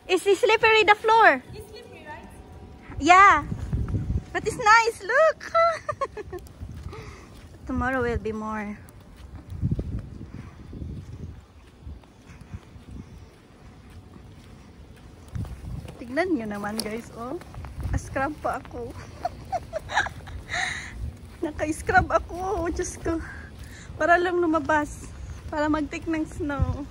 Is it slippery the floor? It's slippery, right? Yeah. But it's nice. Look. Tomorrow will be more. Tignan nyo naman guys, oh. Scrub pa ako. Naka-scrub ako. Diyos ko. Para lang lumabas. Para mag-take ng snow.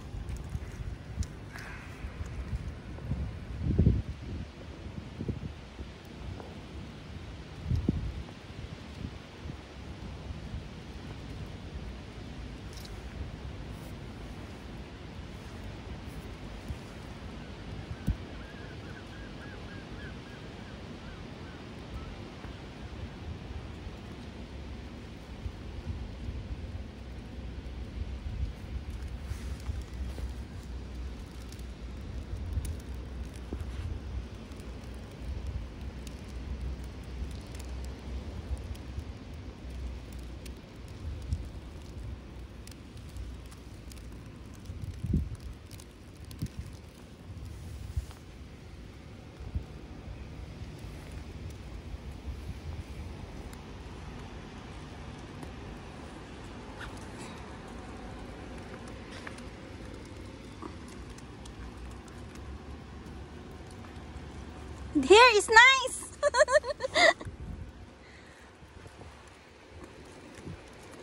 Here is nice.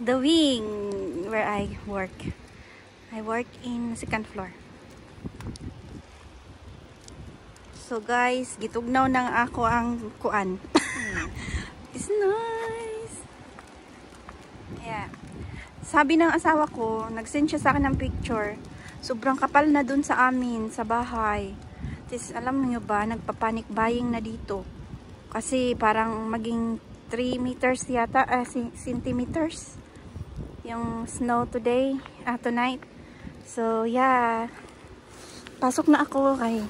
The wing where I work. I work in second floor. So guys, gitugnaw nang ako ang kuan. It's nice. Yeah. Sabi ng asawa ko, nag-send siya sa akin ng picture. Sobrang kapal na dun sa amin, sa bahay. Tis, alam niyo ba, nagpa-panic buying na dito. Kasi parang maging 3 meters yata, centimeters yung snow tonight. So, yeah. Pasok na ako kay,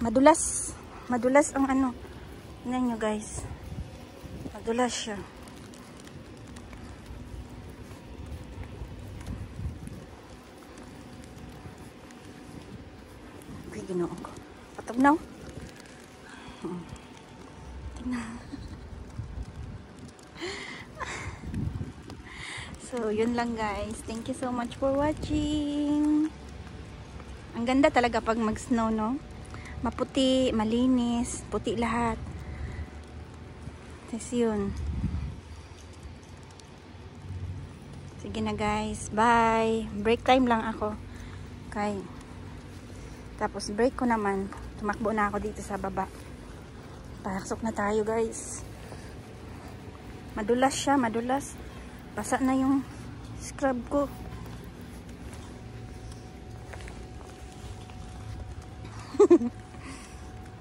madulas. Madulas ang Tingnan nyo guys. Madulas siya. Ginoon ko. Patugnaw. Tingnan. So, yun lang guys. Thank you so much for watching. Ang ganda talaga pag mag-snow, no? Maputi, malinis, puti lahat. Tapos yun. Sige na guys. Bye. Break time lang ako. Okay. Tapos break ko naman. Tumakbo na ako dito sa baba. Pasok na tayo guys. Madulas siya, madulas. Basa na yung scrub ko.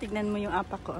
Tignan mo yung apa ko.